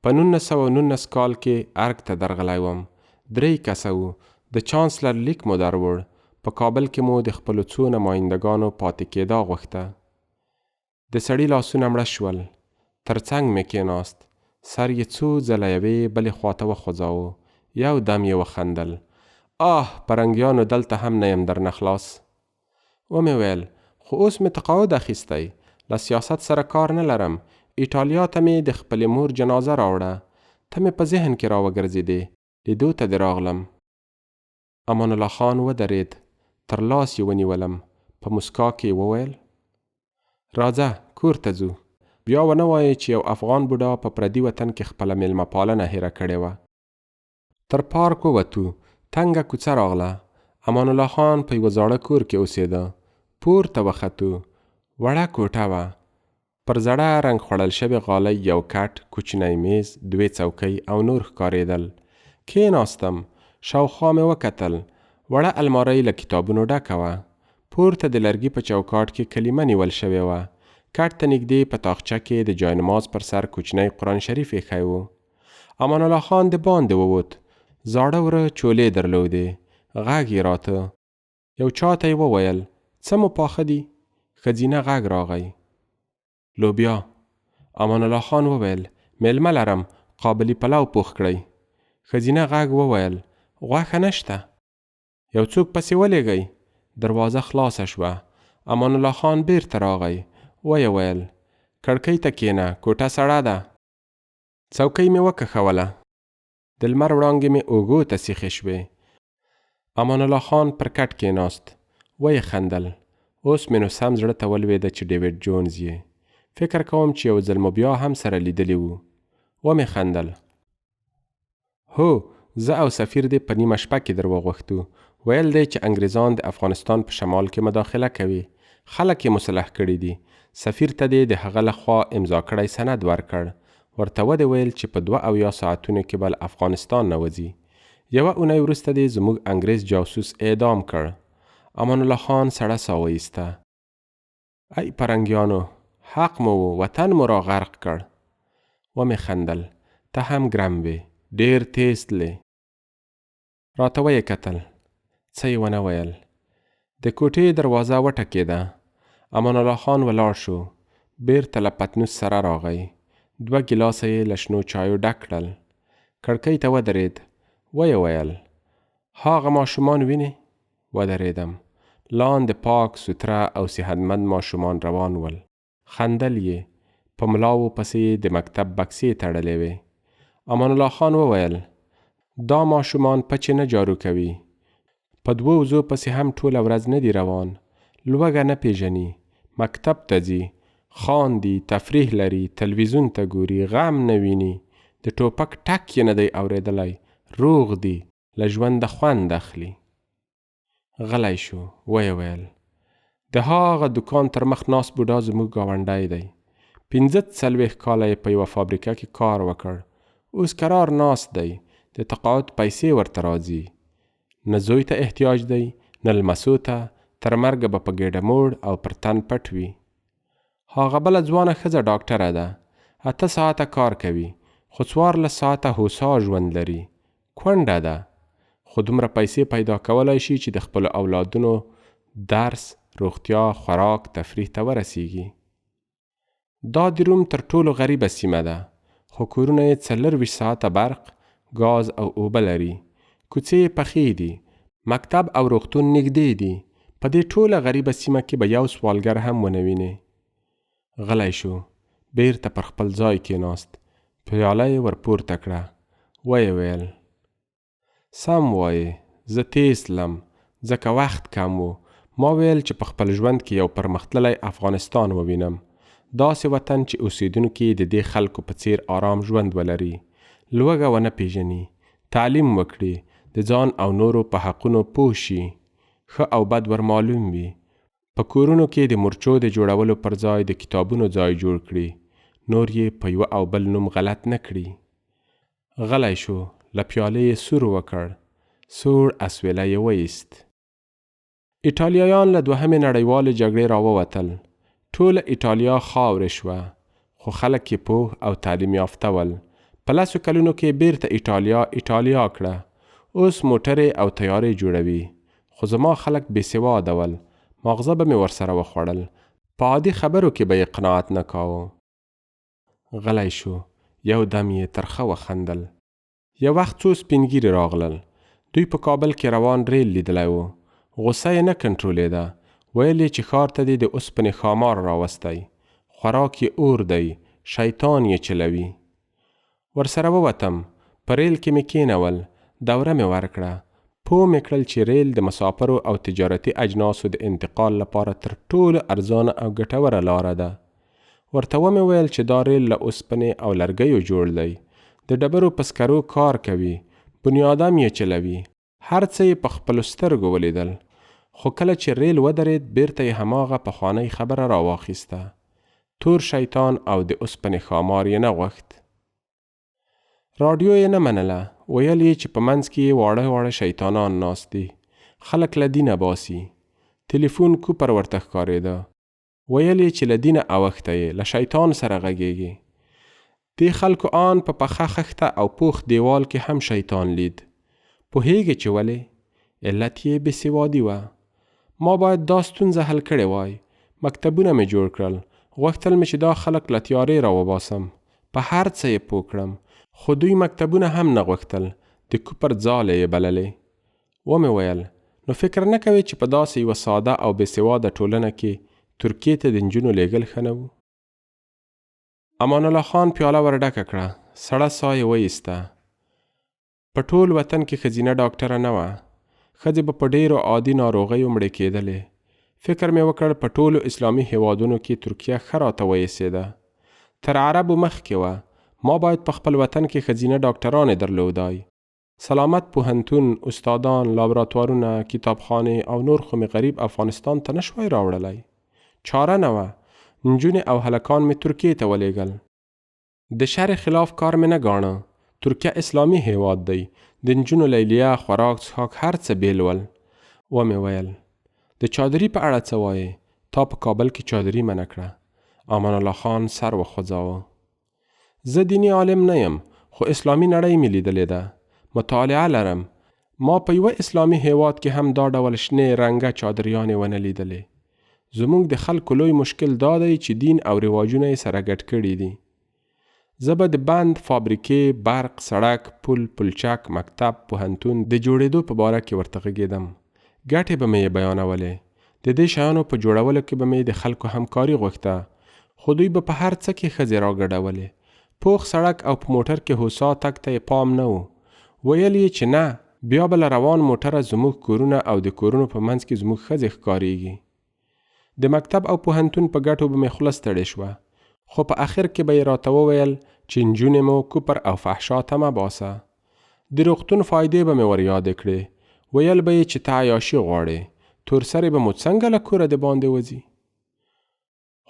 A: په 1919 کال کې ارګ ته درغلی وم. 3 کسه وو. د چانسلر لیک مو دروړ. په کابل کې مو د خپلو څو نمایندګانو پاتې کېدا غوښته. د سړي لاسونه مړه شول. تر څنګ مې کېناست. سر یې څو ځله یوې بلې خواته وخوځاوه. یو دم یې وخندل. پرنګیانو دلته هم نه یم درنه خلاص. ومې ویل خو اوس مې تقاعد اخیستی. له سیاست سره کار نه لرم. ایټالیا ته مې د خپلې مور جنازه راوړه. ته مې په ذهن کې راوګرځېدې. لیدو ته دې راغلم. امان الله خان ودرېد. تر لاس یې ونیولم. په مسکا کې وویل راځه کور ته ځو. بیا ونه وایې چې یو افغان بوډا په پردي وطن کې خپله میلمه پالنه هیره کړې وه. تر پارک ووتو. تنګه کوڅه راغله. امان الله خان په یوه زاړه کور کې اوسېده. پورته وختو. وړه کوټه وه. پر زړه رنګ خوړل شوې غالۍ یو کټ، کوچنی میز، 2 څوکۍ او نور ښکارېدل. کېناستم. شاوخوا مې وکتل. وړه المارۍ له کتابونو ډکه وه. پورته د لرګي په چوکاټ کې کلمه نیول شوې وه. کټ ته نږدې په تاخچه کې د جاینماز پر سر کوچنی قرآن شریف ایښی و. امان الله خان د باندې ووت. زاړه وره چولې درلودې. غږ یې راته. یو چا ته یې وویل څه مو پاخه دي؟ ښځینه غږ راغی. لوبیا. امان الله خان وویل میلمه لرم، قابلي پلو پوخ کړئ. ښځینه غږ وویل غوښه نشته. یو څوک پسې ولېږئ. دروازه خلاصه شوه. امان الله خان بیرته راغی. ویې ویل کړکۍ ته کېنه، کوټه سړه ده. څوکۍ مې وکښوله. د لمر وړانګې مې اوږو ته سیخې شوې. امان الله خان پر کټ کېناست. ویې خندل. اوس مې نو سم زړه ته ولوېده چې ډیوډ جونز یې. فکر کوم چې یو ځل مو بیا هم سره لیدلی وو. ومې خندل. هو، زه او سفیر دې په نیمه شپه کې در وغوښتو. ویل دی چې انګریزان د افغانستان په شمال کې مداخله کوي. خلک یې مسلح کړي دي. سفیر ته دې د هغه لخوا امضا کړی سند ورکړ. ورته ودې ویل چې په 72 ساعتونو کې به له افغانستان نه وځي. 1 اونۍ وروسته دې زموږ انګریز جاسوس اعدام کړ. امان الله خان سړه ساه وایسته. ای پرنګیانو، حق مو و، وطن مو را غرق کړ. ومې خندل. ته هم ګرم وې. ډېر تیز تلې. راته ویې کتل. څه یې ونه ویل. د کوټې دروازه وټکېده. امان الله خان ولاړ شو. بیرته له پتنوس سره راغی. 2 ګیلاسه یې له شنو چایو ډک کړل. کړکۍ ته ودرېد. ویې ویل هاغه ماشومان وینې؟ ودرېدم. لاندې پاک سوتره او صحتمند ماشومان روان ول. خندل یې. په ملاو پسې د مکتب بکسې تړلې وې. امان الله خان وویل دا ماشومان پچې نه جارو کوي. په 2 وزو پسې هم ټوله ورځ نه دی روان. لوږه نه پیژني. مکتب ته ځي. خاندي، تفریح لري، تلویزیون ته ګوري، غم نه ویني. د ټوپک ټک یې نه دی اورېدلی. روغ دی. له ژونده خوند اخلي. غلی شو. ویې ویل د هغه دکان تر مخ ناست بوډا زموږ ګاونډی دی. 45 کاله یې په یوه فابریکه کې کار وکړ. اوس قرار ناست دی. د تقاعد پیسې ورته راځي. نه زوی ته احتیاج دی، نه لمسو ته، تر مرګه به په ګېډه موړ او پر تن پټ وي. هغه بله ځوانه ښځه ډاکټره ده. 8 ساعته کار کوي، خو 14 ساعته هوسا ژوند لري. کونډه ده، خو دومره پیسې پیدا کولی شي چې د خپلو اولادونو درس، روغتیا، خوراک، تفریح ته ورسیږي. دا د روم تر ټولو غریبه سیمه ده، خو کورونه یې 24 ساعته برق، ګاز او اوبه لري. کوڅې یې پخې دي، مکتب او روغتون نږدې دي. په دې ټوله غریبه سیمه کې به یو سوالګر هم ونه ویني. غلی شو، بیرته پر خپل ځای کېناست. پیاله یې ورپورته کړه. ویې ویل: سم وایې، زه تیز تلم، ځکه وخت کم و. ما ویل چې په خپل ژوند کې یو پرمختللی افغانستان ووینم. داسې وطن چې اوسیدونکي د دې خلکو په څیر آرام ژوند ولري، لوږه ونه پیژني، تعلیم وکړي، د ځان او نورو په حقونو پوه شي، ښه او بد ور معلوم وي. په کورونو کې د مورچو د جوړولو پر ځای د کتابونو ځای جوړ کړي، نور یې په یو او بل نوم غلط نه کړي. غلی شو، له پیالې یې سور وکړ. سوړ اسویلی یې وایست. ایټالیایان له دوهمې نړیوالې جګړې راووتل. ټوله ایټالیا خاورې شوه، خو خلک یې پوه او تعلیم یافته ول. په 10 کلونو کې بیرته ایټالیا کړه. اوس موټرې او تیارې جوړوي. خو زما خلک بې سواده ول. ماغزه به مې ورسره وخوړل. په عادي خبرو کې به یې قناعت نه کاوه. غلی شو، یو دم یې ترخه وخندل. یو وخت څو سپین ږیري راغلل. دوی په کابل کې روان ریل لیدلی و. غصه یې نه کنټرولېده. ویل یې چې ښار ته دې د اوسپنې ښامار راوستی. خوراک یې اور دی، شیطان یې چلوي. ورسره ووتم. په ریل کې مې کېنول. دوره مې ورکړه. پوه مې کړل چې ریل د مسافرو او تجارتي اجناسو د انتقال لپاره تر ټولو ارزانه او ګټوره لاره ده. ورته ومې ویل چې دا ریل له اوسپنې او لرګیو جوړ دی. د ډبرو په سکرو کار کوي. بنیادم یې چلوي. هر څه یې په خپلو سترګو ولیدل. خو کله چې ریل ودرېد، بیرته یې هماغه پخوانۍ خبره راواخیسته. تور شیطان او د اوسپنې ښامار یې نه غوښت. راډیو یې نه منله. ویل یې چې په منځ کې یې واړه شیطانان ناست دي. خلک له دینه باسي. تلیفون کوپر ورته ښکارېده. ویل یې چې له دینه اوښته یې، له شیطان سره غږېږي. دې خلکو آن په پخه خښته او پوخ دیوال کې هم شیطان لید. پوهېږې چې ولې؟ علت یې بې سوادي وه. ما باید دا ستونزه حل کړې وای. مکتبونه مې جوړ کړل. غوښتل مې چې دا خلک له تیارې راوباسم. په هر څه یې پوه کړم. خو دوی مکتبونه هم نه غوښتل. د کوپر ځالې یې بللې. ومې ویل: نو فکر نه کوې چې په داسې یوه ساده او بې سواده ټولنه کې ترکیې ته د نجونو لیږل ښه نه وو؟ امان الله خان پیاله ور ډکه کړه. سړه ساه یې وایسته. په ټول وطن کې ښځینه ډاکټره نه وه. ښځې به په ډېرو عادي ناروغیو مړې کېدلې. فکر مې وکړ په ټولو اسلامي هیوادونو کې ترکیه ښه راته وایسېده. تر عربو مخکې وه. ما باید په خپل وطن کې ښځینه ډاکټرانې درلودای. سلامت پوهنتون، استادان، لابراتوارونه، کتابخانې او نور خو مې غریب افغانستان ته نشوای راوړلی. چاره نه وه. نجونې او هلکان مې ترکیې ته ولېږل. د شرع خلاف کار مې نه ګاڼه. ترکیه اسلامي هیواد دی. د نجونو لیلیه، خوراک، څښاک، هر څه بیل ول. ومې ویل: د چادري په اړه څه وایې؟ تا په کابل کې چادري منع کړه. امان الله خان سر وخوځاوه. زه دیني عالم نه یم، خو اسلامي نړۍ مې لیدلې ده. مطالعه لرم. ما په یوه اسلامي هیواد کې هم دا ډول شنې رنګه چادریانې ونه لیدلې. زموږ د خلکو لوی مشکل دا دی چې دین او رواجونه یې سره ګډ کړي دي. زه به د بند، فابریکې، برق، سړک، پل، پلچک، مکتب، پوهنتون د جوړېدو په باره کې ورته غږېدم. ګټې به مې یې بیانولې. د دې شیانو په جوړولو کې به مې د خلکو همکاري غوښته. خو دوی به په هر څه کې ښځې راګډولې. پوخ سړک او په موټر کې هوسا تګ ته یې پام نه و. ویل یې چې نه، بیا به له روان موټره زموږ کورونه او د کورونو په منځ کې زموږ ښځې ښکارېږي. د مکتب او پوهنتون په ګټو به مې خوله ستړې شوه. خو په آخر کې به یې راته وویل چې نجونې مو کوپر او فحشا ته مه باسه. د روغتون فایدې به مې ور یادې کړې. ویل به یې چې ته عیاشي غواړې. تورسرې به مو څنګه له کوره د باندې وځي؟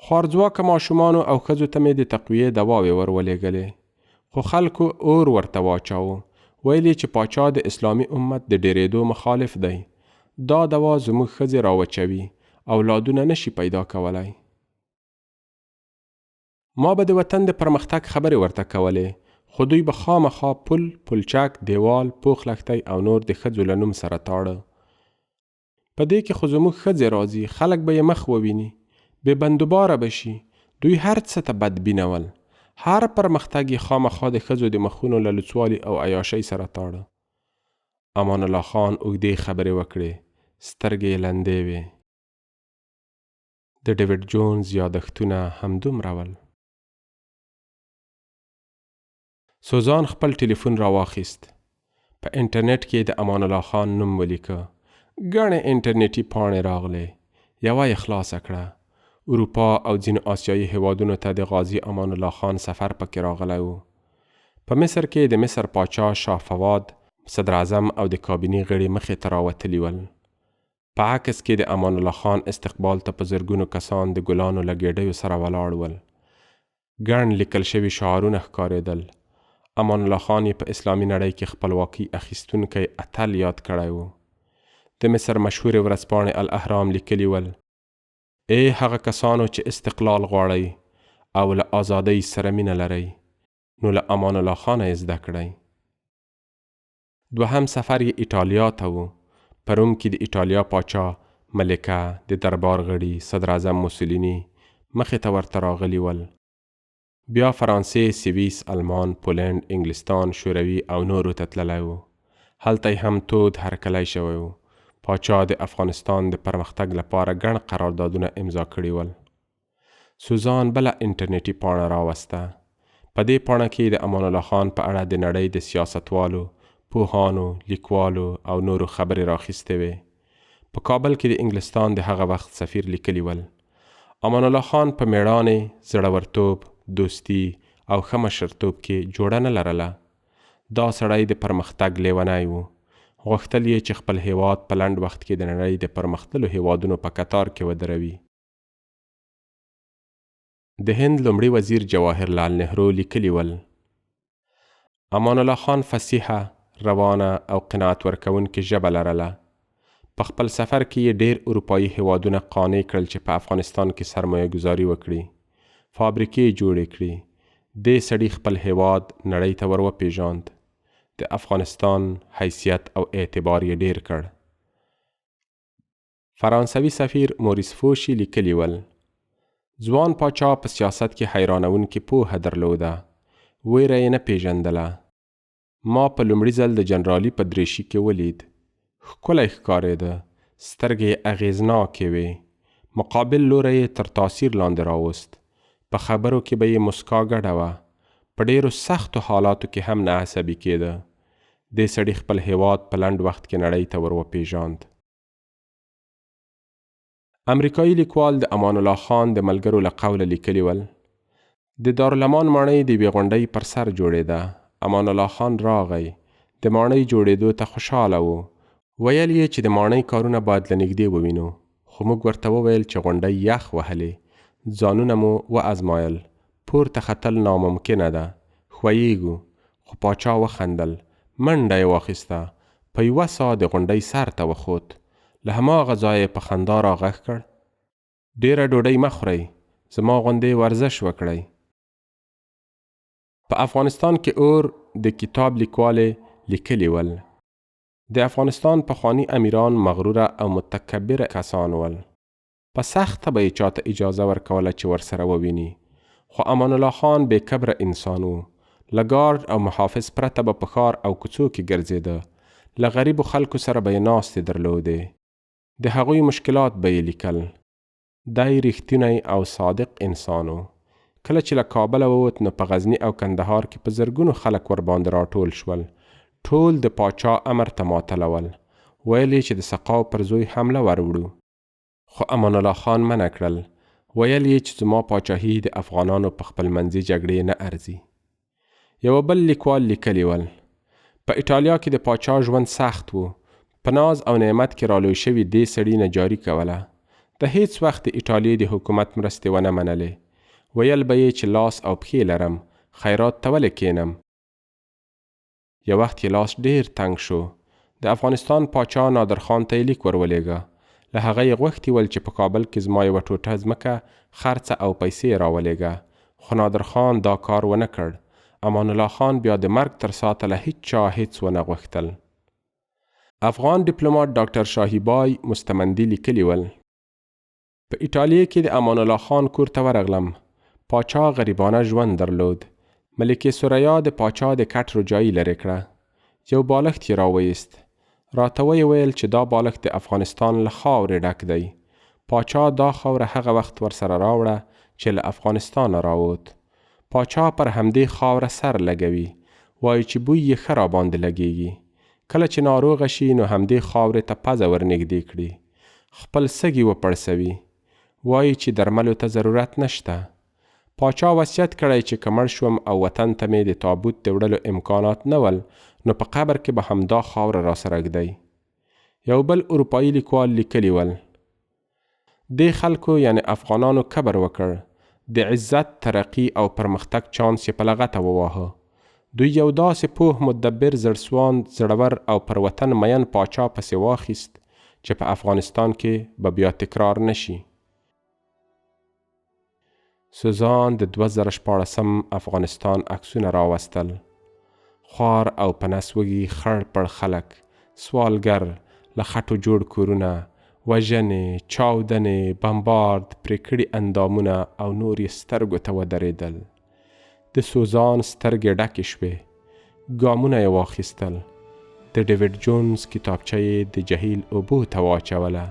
A: خوارځواکه ماشومانو او ښځو ته مې د تقویې دواوې ورولېږلې، خو خلکو اور ورته واچاوه. ویل یې چې پاچا د اسلامي امت د ډېرېدو مخالف دی. دا دوا زموږ ښځې راوچوي، اولادونه نشي پیدا کولای. ما به د وطن د پرمختګ خبرې ورته کولې، خو دوی به خامخا پل، پلچک، دیوال، پوخ لښتی او نور د ښځو له نوم سره تاړه. په دې کې خو زموږ ښځې راځي، خلک به یې مخ وویني، بې بندوباره به شي. دوی هر څه ته بدبینول. هر پرمختګ یې خامخا د ښځو د مخونو له لوڅوالي او عیاشۍ سره تاړه. امان الله خان اوږدې خبرې وکړې، سترګې یې لندې وې. د ډیوډ جونز یادښتونه همدومره ول. سوزان خپل ټلیفون راواخیست. په انټرنیټ کې د امان الله خان نوم ولیکه. ګڼې انټرنیټي پاڼې راغلې. یوه یې خلاصه کړه. اروپا او ځینو آسیایي هیوادونو ته د غازی امان الله خان سفر پکې راغلی و. په مصر کې د مصر پاچا شاه فواد، صدر اعظم او د کابینې غړي مخې ته راوتلي ول. په عکس کې د امان الله خان استقبال ته په زرګونو کسان د ګلانو له ګېډیو سره ولاړ ول. ګڼ لیکل شوي شعارونه ښکارېدل. امان الله خان یې په اسلامي نړۍ کې خپلواکي اخیستونکی اتل یاد کړی و. د مصر مشهورې ورځپاڼې الاهرام لیکلي ول: ای هغه کسانو چې استقلال غواړئ او له آزادۍ سره مینه لرئ، نو له امان الله خان یې زده کړئ. دوهم سفر یې ایټالیا ته و. په روم کې د ایټالیا پاچا، ملکه، د دربار غړي، صدر اعظم موسولیني مخې ته ورته راغلي ول. بیا فرانسې، سویس، آلمان، پولنډ، انګلستان، شوروي او نورو ته تللی و. هلته یې هم تود هرکلی شوی و. پاچا د افغانستان د پرمختګ لپاره ګڼ قراردادونه امضا کړي ول. سوزان بله انټرنیټي پاڼه راوسته. په دې پاڼه کې د امان الله خان په اړه د نړۍ د سیاستوالو، پوهانو، لیکوالو او نورو خبرې راخیستې وې. په کابل کې د انګلستان د هغه وخت سفیر لیکلي ول: امان الله خان په میړانې، زړورتوب، دوستی او ښه مشرتوب کې جوړه نه لرله. دا سړی د پرمختګ لیونی و. غوښتل یې چې خپل هیواد په لنډ وخت کې د نړۍ د پرمختللو هیوادونو په کتار کې ودروي. د هند لومړي وزیر جواهرلال نهرو لیکلي ول: امان الله خان فصیحه، روانه او قناعت ورکوونکې ژبه لرله. په خپل سفر کې یې ډېر اروپایي هیوادونه قانع کړل چې په افغانستان کې سرمایه گذاري وکړي، فابریکې جوړې کړي. دې سړي خپل هیواد نړۍ ته ور وپېژاند. د افغانستان حیثیت او اعتبار یې ډېر کړ. فرانسوي سفیر موریس فوشي لیکلي ول: ځوان پاچا په سیاست کې حیرانونکې پوهه درلوده. ویره یې نه پېژندله. ما په لومړي ځل د جنرالي په دریشي کې ولید. ښکلی ښکارېده. سترګې یې اغېزناکې وې. مقابل لوری یې تر تاثیر لاندې راوست. په خبرو کې به یې مسکا ګډه وه. په ډېرو سختو حالاتو کې هم نه عصبي کېده. دې سړي خپل هیواد په لنډ وخت کې نړۍ ته ور وپېژاند. امریکایي لیکوال د امان الله خان د ملګرو له قوله لیکلي ول: د دارالامان ماڼۍ د یوې غونډۍ پر سر جوړېده. امان الله خان راغی. د ماڼۍ جوړېدو ته خوشحاله و. ویل یې چې د ماڼۍ کارونه باید له نږدې ووینو، خو موږ ورته وویل چې غونډۍ یخ وهلې. ځانونه مو وازمایل. پورته ختل ناممکنه ده. ښویېږو. خو پاچا وخندل. منډه یې واخیسته. په یوه ساه د غونډۍ سر ته وخوت. له هماغه ځایه په خندا راغږ کړ: ډېره ډوډۍ مه خورئ، زما غوندې ورزش وکړئ. په افغانستان کې اور د کتاب لیکوالې لیکلي ول: د افغانستان پخواني امیران مغروره او متکبره کسان ول. په سخته به یې چاته اجازه ورکوله چې ورسره وویني. خو امان الله خان بې کبره انسان و. له ګارد او محافظ پرته به په ښار او کوڅو کې ګرځېده. له غریبو خلکو سره به یې ناستې درلودې. د هغوی مشکلات به یې لیکل. دی رښتینی او صادق انسان و. کله چې له کابله ووت نو په غزني او کندهار کې په زرګونو خلک ورباندې راټول شول. ټول د پاچا امر ته ماتلول. ویل یې چې د سقاو پر زوی حمله وروړو. خو امان الله خان منع کړل. ویل یې چې زما پاچاهي د افغانانو په خپلمنځي جګړې نه ارزي. یو بل لیکوال لیکلي ول: په ایټالیا کې د پاچا ژوند سخت و. په ناز او نعمت کې رالوی شوي دې سړي نه جاري کوله. د هیڅ وخت د ایټالیې د حکومت مرستې ونه منلې. ویل به یې چې لاس او پښې لرم، خیرات ته ولې کینم. یو وخت یې لاس ډیر تنګ شو. د افغانستان پاچا نادرخان ته یې لیک ورولېږه. له هغه یې غوښتي ول چې په کابل کې زما یوه ټوټه ځمکه خرڅه او پیسې راولېږه، خو نادرخان دا کار ونه کړ. امان الله خان بیا د مرګ تر ساعته له هیڅ چا هیڅ ونه غوښتل. افغان ډیپلوماټ ډاکټر شاهي بای مستمندي لیکلي ول: په ایټالیې کې د امان الله خان کور ته ورغلم. پاچا غریبانه ژوند درلود. ملکې سوریا د پاچا د کټ روجایي لرې کړه. یو بالښت یې راویست. راته ویې ویل چې دا بالښت د افغانستان له خاورې ډک دی. پاچا دا خاوره هغه وخت ورسره راوړه چې له افغانستانه راووت. پاچا پر همدې خاوره سر لګوي. وایي چې بوی یې ښه راباندې لګېږي. کله چې ناروغه شي نو همدې خاورې ته پزه ورنږدې کړي. خپل سږي وپړسوي. وایي چې درملو ته ضرورت نشته. پاچا وصیت کړی چې که مړ شوم او وطن ته مې د تابوت د وړلو امکانات نه ول، نو په قبر کې به همدا خاوره را سره ږدی. یو بل اروپایي لیکوال لیکلي ول: دې خلکو یعنی افغانانو کبر وکړ. د عزت، ترقی او پرمختګ چانس یې په لغته وواهه. دوی یو داسې پوه، مدبر، زړسواند، زړور او پر وطن مین پاچا پسې واخیست چې په افغانستان کې به بیا تکرار نشي. سوزان د 2014 افغانستان عکسونه راوستل. خوار او په نس وږي خړ پړ خلک، سوالګر، له خټو جوړ کورونه، وژنې، چاودنې، بمبارد، پرې کړي اندامونه او نور یې سترګو ته ودرېدل. د سوزان سترګې ډکې شوې. ګامونه یې واخیستل. د ډیویډ جونز کتابچه یې د جهیل اوبو ته واچوله.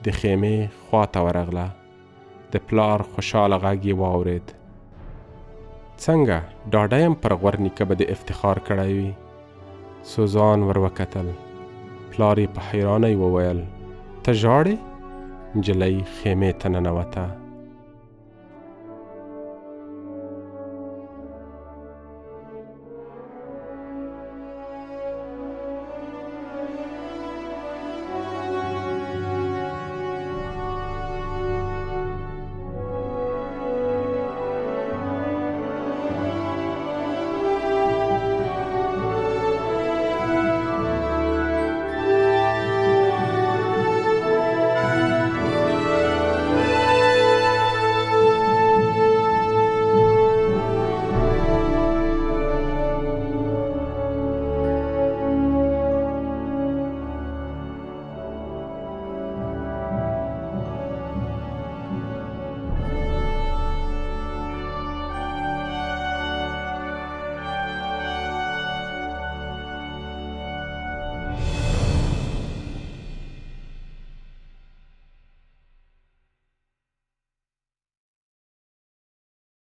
A: د خیمې خواته ورغله. د پلار خوشاله غږ یې واورېد: څنګه ډاډه یم پر غور نیکه به د افتخار کړی وي. سوزان ور وکتل. پلار یې په حیرانۍ وویل: ته ژاړې؟ نجلۍ خیمې ته ننوته.